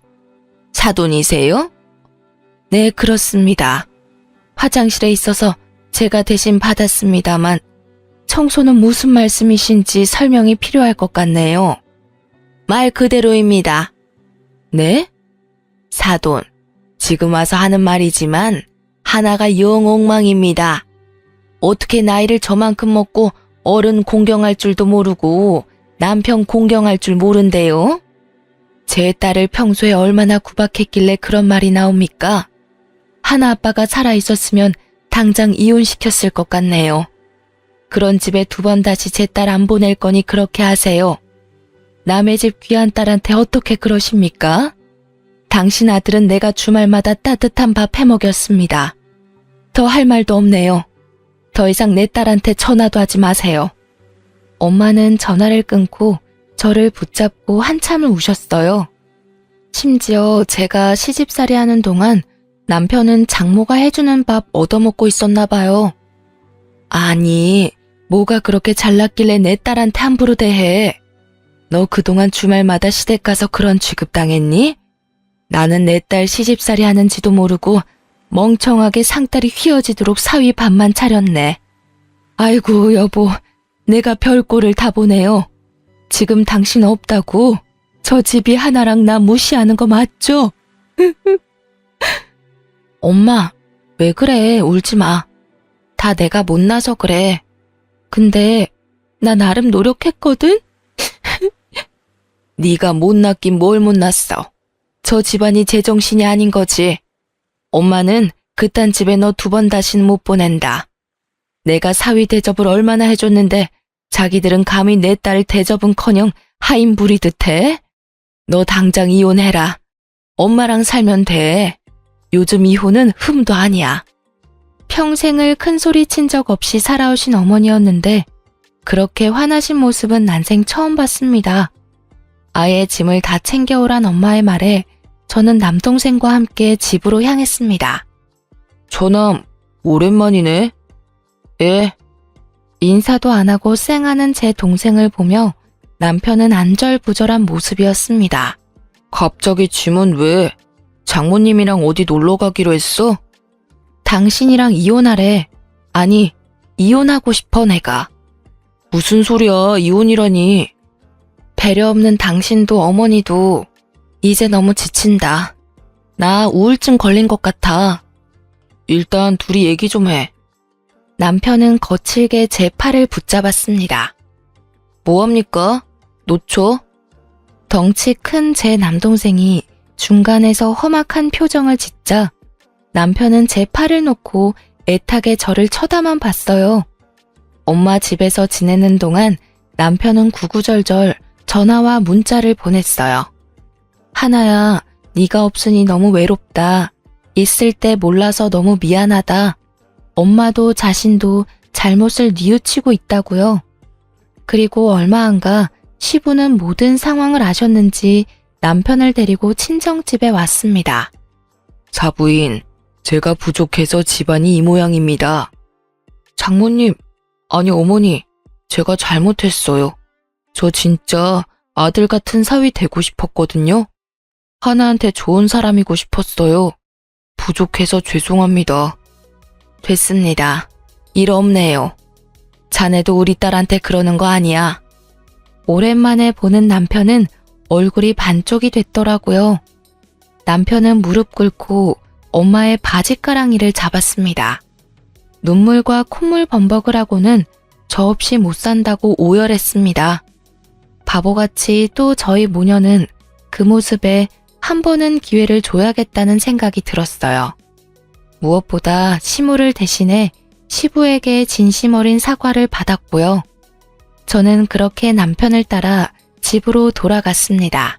사돈이세요? 네, 그렇습니다. 화장실에 있어서 제가 대신 받았습니다만 청소는 무슨 말씀이신지 설명이 필요할 것 같네요. 말 그대로입니다. 네? 사돈, 지금 와서 하는 말이지만 하나가 영 엉망입니다. 어떻게 나이를 저만큼 먹고 어른 공경할 줄도 모르고 남편 공경할 줄 모른대요? 제 딸을 평소에 얼마나 구박했길래 그런 말이 나옵니까? 하나 아빠가 살아있었으면 당장 이혼시켰을 것 같네요. 그런 집에 두 번 다시 제 딸 안 보낼 거니 그렇게 하세요. 남의 집 귀한 딸한테 어떻게 그러십니까? 당신 아들은 내가 주말마다 따뜻한 밥 해먹였습니다. 더 할 말도 없네요. 더 이상 내 딸한테 전화도 하지 마세요. 엄마는 전화를 끊고 저를 붙잡고 한참을 우셨어요. 심지어 제가 시집살이 하는 동안 남편은 장모가 해주는 밥 얻어먹고 있었나 봐요. 아니, 뭐가 그렇게 잘났길래 내 딸한테 함부로 대해? 너 그동안 주말마다 시댁 가서 그런 취급당했니? 나는 내 딸 시집살이 하는지도 모르고 멍청하게 상다리 휘어지도록 사위 밥만 차렸네. 아이고 여보, 내가 별꼴을 다 보네요. 지금 당신 없다고 저 집이 하나랑 나 무시하는 거 맞죠? 엄마, 왜 그래? 울지 마. 다 내가 못나서 그래. 근데 나 나름 노력했거든? 네가 못났긴 뭘 못났어. 저 집안이 제정신이 아닌 거지. 엄마는 그딴 집에 너 두 번 다시는 못 보낸다. 내가 사위 대접을 얼마나 해줬는데 자기들은 감히 내 딸 대접은커녕 하인 부리듯 해? 너 당장 이혼해라. 엄마랑 살면 돼. 요즘 이혼은 흠도 아니야. 평생을 큰 소리 친 적 없이 살아오신 어머니였는데 그렇게 화나신 모습은 난생 처음 봤습니다. 아예 짐을 다 챙겨오란 엄마의 말에 저는 남동생과 함께 집으로 향했습니다. 저남, 오랜만이네. 예. 인사도 안 하고 쌩하는 제 동생을 보며 남편은 안절부절한 모습이었습니다. 갑자기 짐은 왜? 장모님이랑 어디 놀러 가기로 했어? 당신이랑 이혼하래. 아니, 이혼하고 싶어 내가. 무슨 소리야, 이혼이라니. 배려 없는 당신도 어머니도 이제 너무 지친다. 나 우울증 걸린 것 같아. 일단 둘이 얘기 좀 해. 남편은 거칠게 제 팔을 붙잡았습니다. 뭐합니까? 놓쳐? 덩치 큰 제 남동생이 중간에서 험악한 표정을 짓자 남편은 제 팔을 놓고 애타게 저를 쳐다만 봤어요. 엄마 집에서 지내는 동안 남편은 구구절절 전화와 문자를 보냈어요. 하나야, 네가 없으니 너무 외롭다. 있을 때 몰라서 너무 미안하다. 엄마도 자신도 잘못을 뉘우치고 있다고요. 그리고 얼마 안 가 시부는 모든 상황을 아셨는지 남편을 데리고 친정집에 왔습니다. 사부인, 제가 부족해서 집안이 이 모양입니다. 장모님, 아니 어머니, 제가 잘못했어요. 저 진짜 아들 같은 사위 되고 싶었거든요. 하나한테 좋은 사람이고 싶었어요. 부족해서 죄송합니다. 됐습니다. 일 없네요. 자네도 우리 딸한테 그러는 거 아니야. 오랜만에 보는 남편은 얼굴이 반쪽이 됐더라고요. 남편은 무릎 꿇고 엄마의 바지가랑이를 잡았습니다. 눈물과 콧물 범벅을 하고는 저 없이 못 산다고 오열했습니다. 바보같이 또 저희 모녀는 그 모습에 한 번은 기회를 줘야겠다는 생각이 들었어요. 무엇보다 시무를 대신해 시부에게 진심 어린 사과를 받았고요. 저는 그렇게 남편을 따라 집으로 돌아갔습니다.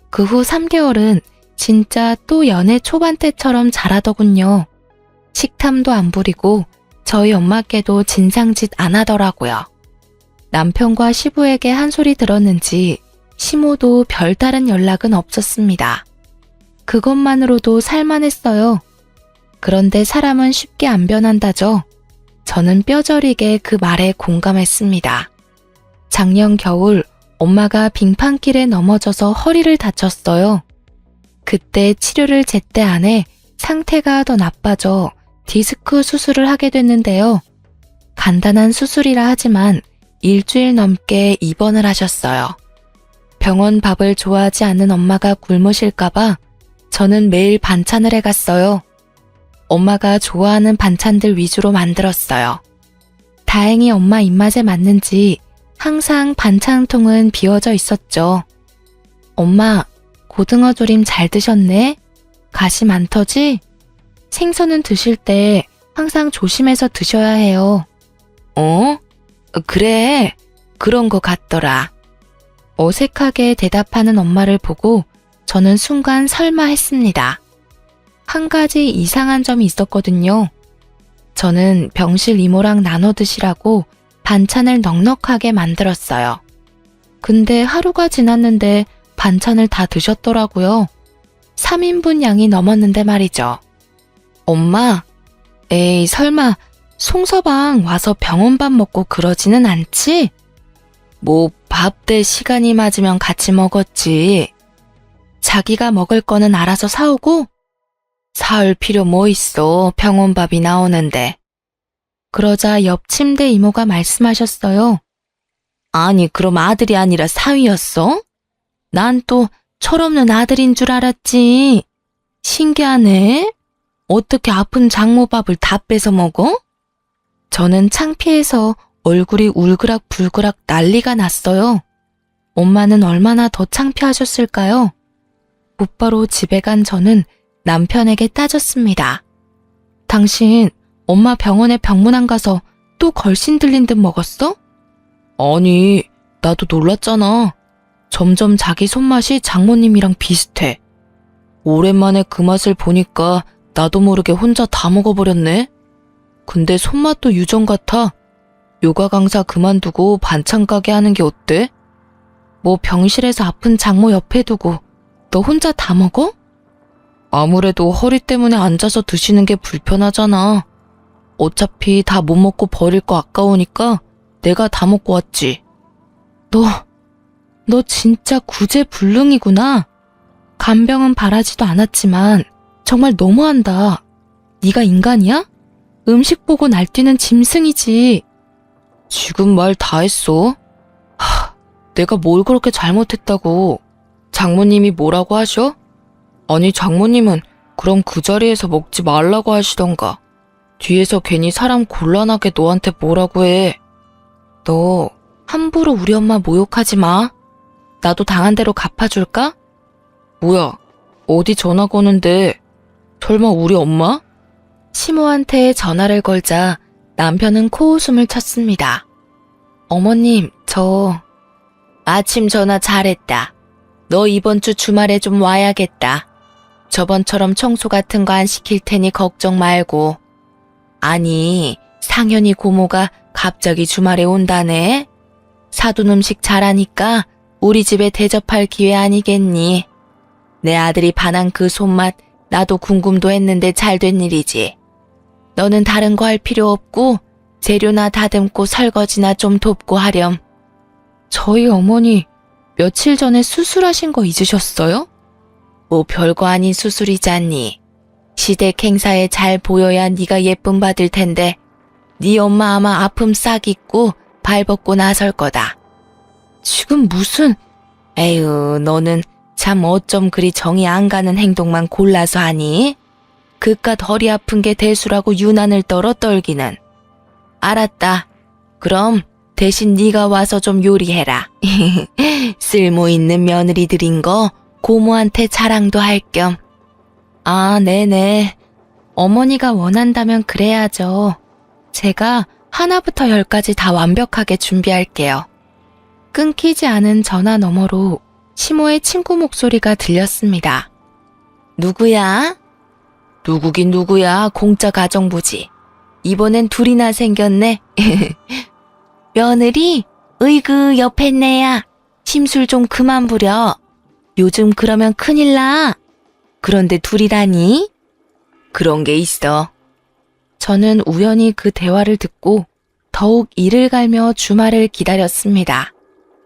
그 후 3개월은 진짜 또 연애 초반 때처럼 자라더군요. 식탐도 안 부리고 저희 엄마께도 진상짓 안 하더라고요. 남편과 시부에게 한 소리 들었는지 시모도 별다른 연락은 없었습니다. 그것만으로도 살만했어요. 그런데 사람은 쉽게 안 변한다죠. 저는 뼈저리게 그 말에 공감했습니다. 작년 겨울 엄마가 빙판길에 넘어져서 허리를 다쳤어요. 그때 치료를 제때 안 해 상태가 더 나빠져 디스크 수술을 하게 됐는데요. 간단한 수술이라 하지만 일주일 넘게 입원을 하셨어요. 병원 밥을 좋아하지 않는 엄마가 굶으실까봐 저는 매일 반찬을 해갔어요. 엄마가 좋아하는 반찬들 위주로 만들었어요. 다행히 엄마 입맛에 맞는지 항상 반찬통은 비워져 있었죠. 엄마, 고등어 조림 잘 드셨네? 가심 안 터지? 생선은 드실 때 항상 조심해서 드셔야 해요. 어? 그래, 그런 거 같더라. 어색하게 대답하는 엄마를 보고 저는 순간 설마 했습니다. 한 가지 이상한 점이 있었거든요. 저는 병실 이모랑 나눠 드시라고 반찬을 넉넉하게 만들었어요. 근데 하루가 지났는데 반찬을 다 드셨더라고요. 3인분 양이 넘었는데 말이죠. 엄마, 에이 설마 송서방 와서 병원밥 먹고 그러지는 않지? 뭐 밥 대 시간이 맞으면 같이 먹었지. 자기가 먹을 거는 알아서 사오고? 사올 필요 뭐 있어, 병원밥이 나오는데. 그러자 옆 침대 이모가 말씀하셨어요. 아니 그럼 아들이 아니라 사위였어? 난 또 철없는 아들인 줄 알았지. 신기하네. 어떻게 아픈 장모밥을 다 뺏어 먹어? 저는 창피해서 얼굴이 울그락불그락 난리가 났어요. 엄마는 얼마나 더 창피하셨을까요? 곧바로 집에 간 저는 남편에게 따졌습니다. 당신 엄마 병원에 병문안 가서 또 걸신 들린 듯 먹었어? 아니, 나도 놀랐잖아. 점점 자기 손맛이 장모님이랑 비슷해. 오랜만에 그 맛을 보니까 나도 모르게 혼자 다 먹어버렸네. 근데 손맛도 유전 같아. 요가 강사 그만두고 반찬 가게 하는 게 어때? 뭐 병실에서 아픈 장모 옆에 두고 너 혼자 다 먹어? 아무래도 허리 때문에 앉아서 드시는 게 불편하잖아. 어차피 다 못 먹고 버릴 거 아까우니까 내가 다 먹고 왔지. 너 진짜 구제불능이구나. 간병은 바라지도 않았지만 정말 너무한다. 네가 인간이야? 음식 보고 날뛰는 짐승이지. 지금 말 다 했어. 내가 뭘 그렇게 잘못했다고. 장모님이 뭐라고 하셔? 아니 장모님은 그럼 그 자리에서 먹지 말라고 하시던가. 뒤에서 괜히 사람 곤란하게 너한테 뭐라고 해. 너 함부로 우리 엄마 모욕하지 마. 나도 당한 대로 갚아줄까? 뭐야, 어디 전화 거는데. 설마 우리 엄마? 시모한테 전화를 걸자 남편은 코웃음을 쳤습니다. 어머님, 저 아침 전화 잘했다. 너 이번 주 주말에 좀 와야겠다. 저번처럼 청소 같은 거 안 시킬 테니 걱정 말고. 아니, 상현이 고모가 갑자기 주말에 온다네. 사돈 음식 잘하니까 우리 집에 대접할 기회 아니겠니? 내 아들이 반한 그 손맛 나도 궁금도 했는데 잘 된 일이지. 너는 다른 거 할 필요 없고 재료나 다듬고 설거지나 좀 돕고 하렴. 저희 어머니 며칠 전에 수술하신 거 잊으셨어요? 뭐 별거 아닌 수술이잖니. 시댁 행사에 잘 보여야 네가 예쁨 받을 텐데 네 엄마 아마 아픔 싹 잊고 발벗고 나설 거다. 지금 무슨... 에휴, 너는 참 어쩜 그리 정이 안 가는 행동만 골라서 하니? 그깟 허리 아픈 게 대수라고 유난을 떨어 떨기는. 알았다. 그럼 대신 네가 와서 좀 요리해라. 쓸모 있는 며느리들인 거 고모한테 자랑도 할 겸. 아, 네네. 어머니가 원한다면 그래야죠. 제가 하나부터 열까지 다 완벽하게 준비할게요. 끊기지 않은 전화 너머로 시모의 친구 목소리가 들렸습니다. 누구야? 누구긴 누구야, 공짜 가정부지. 이번엔 둘이나 생겼네. 며느리? 으이그, 옆에 내야. 심술 좀 그만 부려. 요즘 그러면 큰일 나. 그런데 둘이라니? 그런 게 있어. 저는 우연히 그 대화를 듣고 더욱 이를 갈며 주말을 기다렸습니다.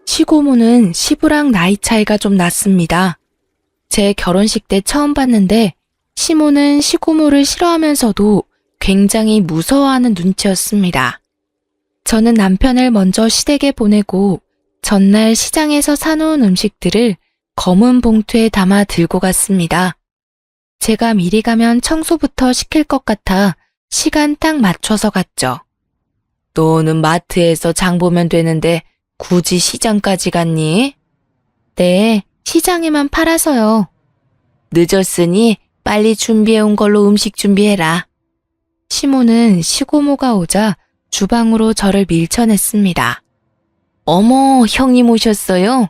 시고모는 시부랑 나이 차이가 좀 났습니다. 제 결혼식 때 처음 봤는데 시모는 시고모를 싫어하면서도 굉장히 무서워하는 눈치였습니다. 저는 남편을 먼저 시댁에 보내고 전날 시장에서 사놓은 음식들을 검은 봉투에 담아 들고 갔습니다. 제가 미리 가면 청소부터 시킬 것 같아 시간 딱 맞춰서 갔죠. 너는 마트에서 장 보면 되는데 굳이 시장까지 갔니? 네, 시장에만 팔아서요. 늦었으니 빨리 준비해온 걸로 음식 준비해라. 시모는 시고모가 오자 주방으로 저를 밀쳐냈습니다. 어머, 형님 오셨어요?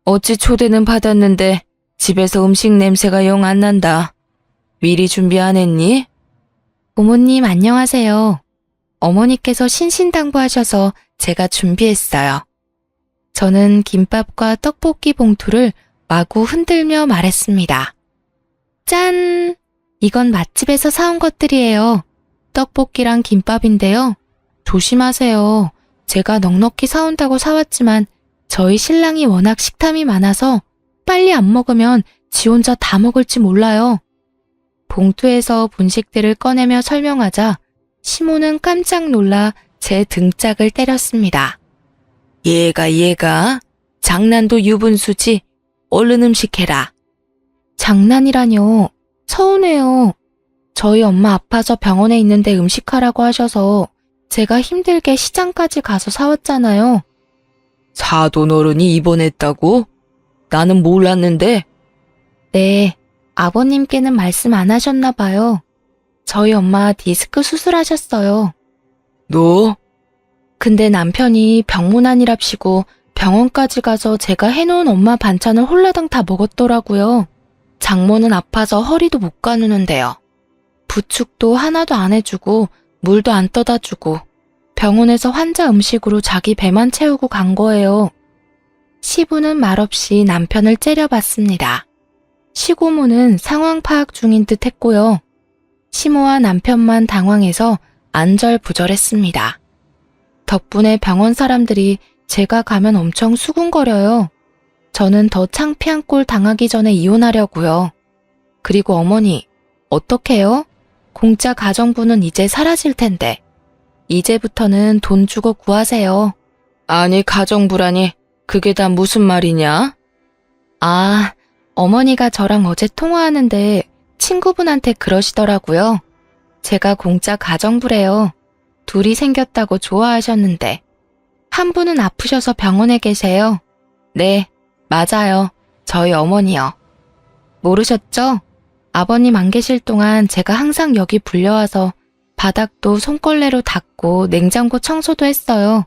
어찌 초대는 받았는데 집에서 음식 냄새가 영 안 난다. 미리 준비 안 했니? 부모님 안녕하세요. 어머니께서 신신당부하셔서 제가 준비했어요. 저는 김밥과 떡볶이 봉투를 마구 흔들며 말했습니다. 짠! 이건 맛집에서 사온 것들이에요. 떡볶이랑 김밥인데요. 조심하세요. 제가 넉넉히 사온다고 사왔지만 저희 신랑이 워낙 식탐이 많아서 빨리 안 먹으면 지 혼자 다 먹을지 몰라요. 봉투에서 분식들을 꺼내며 설명하자 시모는 깜짝 놀라 제 등짝을 때렸습니다. 얘가 장난도 유분수지. 얼른 음식해라. 장난이라뇨. 서운해요. 저희 엄마 아파서 병원에 있는데 음식하라고 하셔서 제가 힘들게 시장까지 가서 사왔잖아요. 사돈 어른이 입원했다고? 나는 몰랐는데. 네, 아버님께는 말씀 안 하셨나 봐요. 저희 엄마 디스크 수술하셨어요. 너? 근데 남편이 병문안이랍시고 병원까지 가서 제가 해놓은 엄마 반찬을 홀라당 다 먹었더라고요. 장모는 아파서 허리도 못 가누는데요. 부축도 하나도 안 해주고 물도 안 떠다 주고 병원에서 환자 음식으로 자기 배만 채우고 간 거예요. 시부는 말없이 남편을 째려봤습니다. 시고모는 상황 파악 중인 듯 했고요. 시모와 남편만 당황해서 안절부절했습니다. 덕분에 병원 사람들이 제가 가면 엄청 수군거려요. 저는 더 창피한 꼴 당하기 전에 이혼하려고요. 그리고 어머니, 어떡해요? 공짜 가정부는 이제 사라질 텐데. 이제부터는 돈 주고 구하세요. 아니, 가정부라니, 그게 다 무슨 말이냐? 아, 어머니가 저랑 어제 통화하는데 친구분한테 그러시더라고요. 제가 공짜 가정부래요. 둘이 생겼다고 좋아하셨는데. 한 분은 아프셔서 병원에 계세요. 네, 맞아요. 저희 어머니요. 모르셨죠? 아버님 안 계실 동안 제가 항상 여기 불려와서 바닥도 손걸레로 닦고 냉장고 청소도 했어요.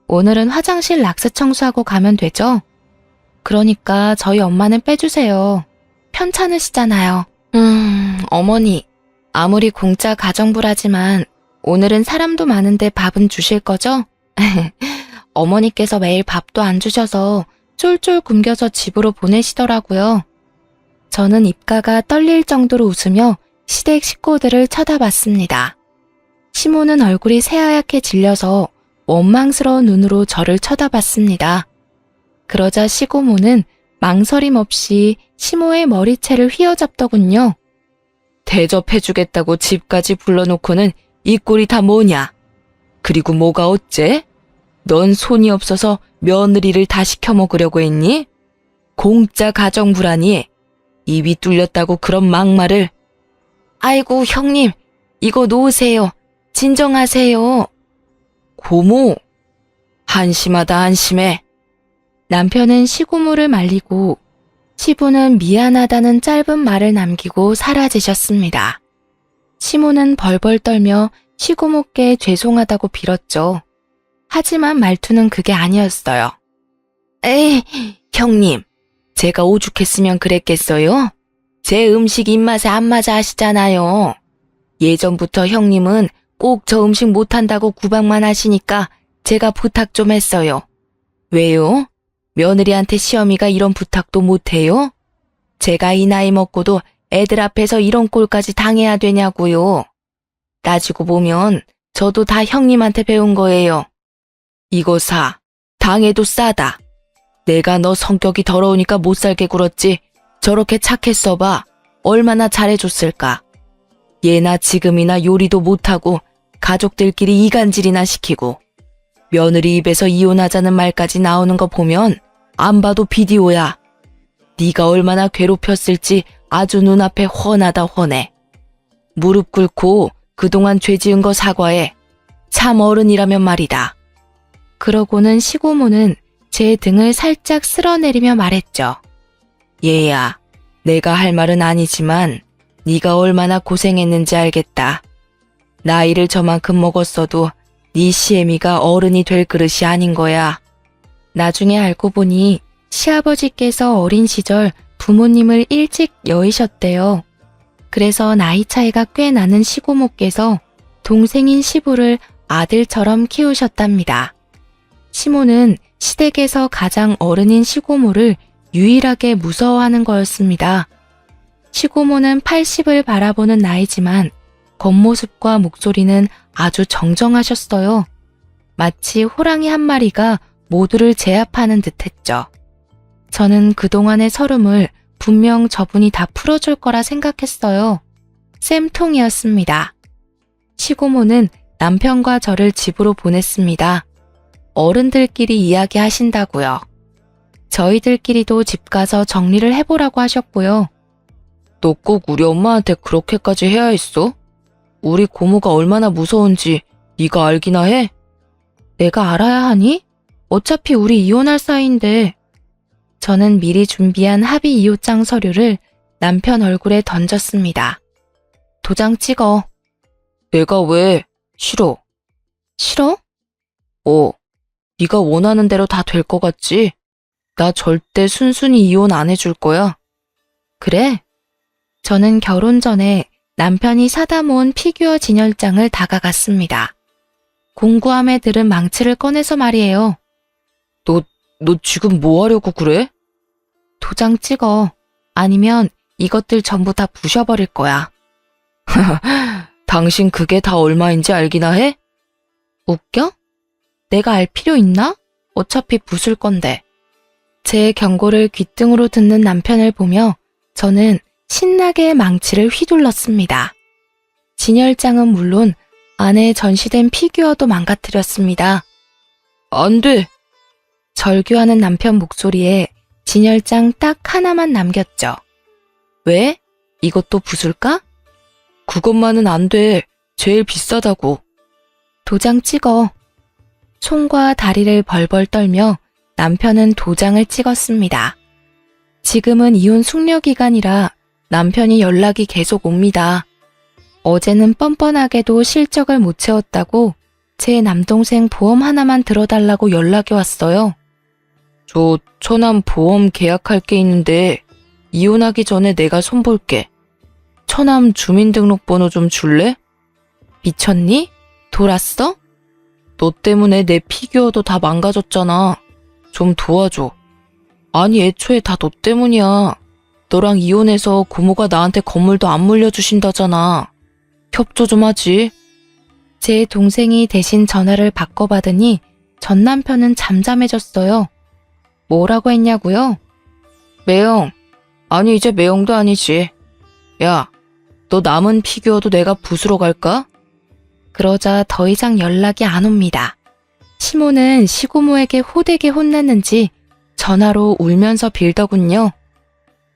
오늘은 화장실 락스 청소하고 가면 되죠? 그러니까 저희 엄마는 빼주세요. 편찮으시잖아요. 어머니, 아무리 공짜 가정부라지만 오늘은 사람도 많은데 밥은 주실 거죠? 어머니께서 매일 밥도 안 주셔서 쫄쫄 굶겨서 집으로 보내시더라고요. 저는 입가가 떨릴 정도로 웃으며 시댁 식구들을 쳐다봤습니다. 시모는 얼굴이 새하얗게 질려서 원망스러운 눈으로 저를 쳐다봤습니다. 그러자 시고모는 망설임 없이 시모의 머리채를 휘어잡더군요. 대접해주겠다고 집까지 불러놓고는 이 꼴이 다 뭐냐? 그리고 뭐가 어째? 넌 손이 없어서 며느리를 다 시켜 먹으려고 했니? 공짜 가정부라니. 입이 뚫렸다고 그런 막말을. 아이고 형님, 이거 놓으세요. 진정하세요. 고모, 한심하다 한심해. 남편은 시고모를 말리고 시부는 미안하다는 짧은 말을 남기고 사라지셨습니다. 시모는 벌벌 떨며 시고모께 죄송하다고 빌었죠. 하지만 말투는 그게 아니었어요. 에이, 형님, 제가 오죽했으면 그랬겠어요? 제 음식 입맛에 안 맞아 하시잖아요. 예전부터 형님은 꼭 저 음식 못한다고 구박만 하시니까 제가 부탁 좀 했어요. 왜요? 며느리한테 시어미가 이런 부탁도 못해요? 제가 이 나이 먹고도 애들 앞에서 이런 꼴까지 당해야 되냐고요. 따지고 보면 저도 다 형님한테 배운 거예요. 이거 사. 당해도 싸다. 내가 너 성격이 더러우니까 못 살게 굴었지. 저렇게 착했어봐. 얼마나 잘해줬을까. 얘나 지금이나 요리도 못하고 가족들끼리 이간질이나 시키고 며느리 입에서 이혼하자는 말까지 나오는 거 보면 안 봐도 비디오야. 네가 얼마나 괴롭혔을지 아주 눈앞에 훤하다 훤해. 무릎 꿇고 그동안 죄 지은 거 사과해. 참 어른이라면 말이다. 그러고는 시고모는 제 등을 살짝 쓸어내리며 말했죠. 얘야, 내가 할 말은 아니지만 네가 얼마나 고생했는지 알겠다. 나이를 저만큼 먹었어도 네 시애미가 어른이 될 그릇이 아닌 거야. 나중에 알고 보니 시아버지께서 어린 시절 부모님을 일찍 여의셨대요. 그래서 나이 차이가 꽤 나는 시고모께서 동생인 시부를 아들처럼 키우셨답니다. 시모는 시댁에서 가장 어른인 시고모를 유일하게 무서워하는 거였습니다. 시고모는 80을 바라보는 나이지만 겉모습과 목소리는 아주 정정하셨어요. 마치 호랑이 한 마리가 모두를 제압하는 듯했죠. 저는 그동안의 서름을 분명 저분이 다 풀어줄 거라 생각했어요. 쌤통이었습니다. 시고모는 남편과 저를 집으로 보냈습니다. 어른들끼리 이야기하신다고요. 저희들끼리도 집 가서 정리를 해보라고 하셨고요. 너 꼭 우리 엄마한테 그렇게까지 해야 했어? 우리 고모가 얼마나 무서운지 네가 알기나 해? 내가 알아야 하니? 어차피 우리 이혼할 사이인데. 저는 미리 준비한 합의 이웃장 서류를 남편 얼굴에 던졌습니다. 도장 찍어. 내가 왜? 싫어. 싫어? 네가 원하는 대로 다 될 것 같지? 나 절대 순순히 이혼 안 해줄 거야. 그래? 저는 결혼 전에 남편이 사다 모은 피규어 진열장을 다가갔습니다. 공구함에 들은 망치를 꺼내서 말이에요. 너 지금 뭐 하려고 그래? 도장 찍어. 아니면 이것들 전부 다 부셔버릴 거야. 당신 그게 다 얼마인지 알기나 해? 웃겨? 내가 알 필요 있나? 어차피 부술 건데. 제 경고를 귓등으로 듣는 남편을 보며 저는 신나게 망치를 휘둘렀습니다. 진열장은 물론 안에 전시된 피규어도 망가뜨렸습니다. 안 돼! 절규하는 남편 목소리에 진열장 딱 하나만 남겼죠. 왜? 이것도 부술까? 그것만은 안 돼. 제일 비싸다고. 도장 찍어. 손과 다리를 벌벌 떨며 남편은 도장을 찍었습니다. 지금은 이혼 숙려 기간이라 남편이 연락이 계속 옵니다. 어제는 뻔뻔하게도 실적을 못 채웠다고 제 남동생 보험 하나만 들어달라고 연락이 왔어요. 저 처남 보험 계약할 게 있는데 이혼하기 전에 내가 손볼게. 처남 주민등록번호 좀 줄래? 미쳤니? 돌았어? 너 때문에 내 피규어도 다 망가졌잖아. 좀 도와줘. 아니 애초에 다 너 때문이야. 너랑 이혼해서 고모가 나한테 건물도 안 물려주신다잖아. 협조 좀 하지. 제 동생이 대신 전화를 바꿔받으니 전 남편은 잠잠해졌어요. 뭐라고 했냐고요? 매형. 아니 이제 매형도 아니지. 야, 너 남은 피규어도 내가 부수러 갈까? 그러자 더 이상 연락이 안 옵니다. 시모는 시고모에게 호되게 혼났는지 전화로 울면서 빌더군요.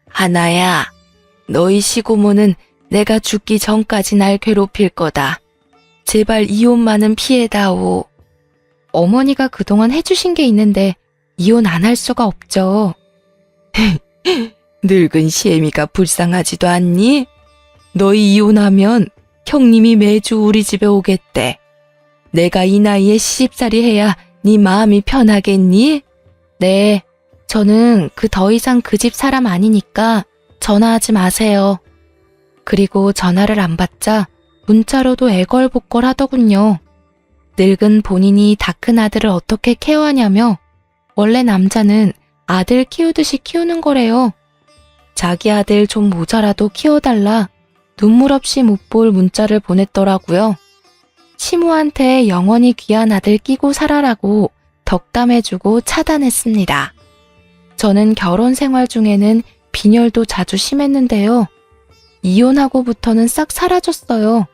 하나야, 너희 시고모는 내가 죽기 전까지 날 괴롭힐 거다. 제발 이혼만은 피해다오. 어머니가 그동안 해주신 게 있는데 이혼 안 할 수가 없죠. 늙은 시애미가 불쌍하지도 않니? 너희 이혼하면 형님이 매주 우리 집에 오겠대. 내가 이 나이에 시집살이 해야 네 마음이 편하겠니? 네, 저는 더 이상 그 집 사람 아니니까 전화하지 마세요. 그리고 전화를 안 받자 문자로도 애걸복걸 하더군요. 늙은 본인이 다 큰 아들을 어떻게 케어하냐며 원래 남자는 아들 키우듯이 키우는 거래요. 자기 아들 좀 모자라도 키워달라 눈물 없이 못 볼 문자를 보냈더라고요. 시모한테 영원히 귀한 아들 끼고 살아라고 덕담해주고 차단했습니다. 저는 결혼 생활 중에는 빈혈도 자주 심했는데요. 이혼하고부터는 싹 사라졌어요.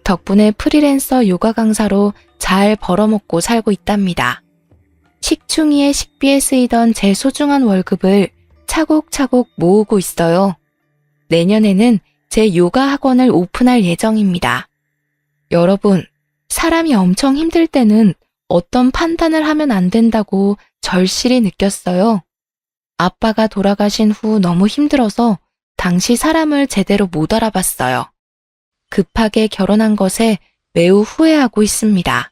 덕분에 프리랜서 요가 강사로 잘 벌어먹고 살고 있답니다. 식충이의 식비에 쓰이던 제 소중한 월급을 차곡차곡 모으고 있어요. 내년에는 제 요가 학원을 오픈할 예정입니다. 여러분, 사람이 엄청 힘들 때는 어떤 판단을 하면 안 된다고 절실히 느꼈어요. 아빠가 돌아가신 후 너무 힘들어서 당시 사람을 제대로 못 알아봤어요. 급하게 결혼한 것에 매우 후회하고 있습니다.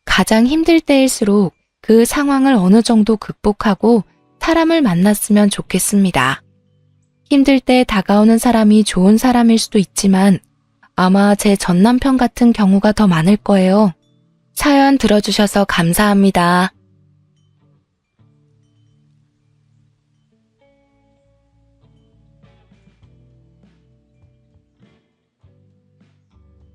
가장 힘들 때일수록 그 상황을 어느 정도 극복하고 사람을 만났으면 좋겠습니다. 힘들 때 다가오는 사람이 좋은 사람일 수도 있지만 아마 제 전남편 같은 경우가 더 많을 거예요. 사연 들어주셔서 감사합니다.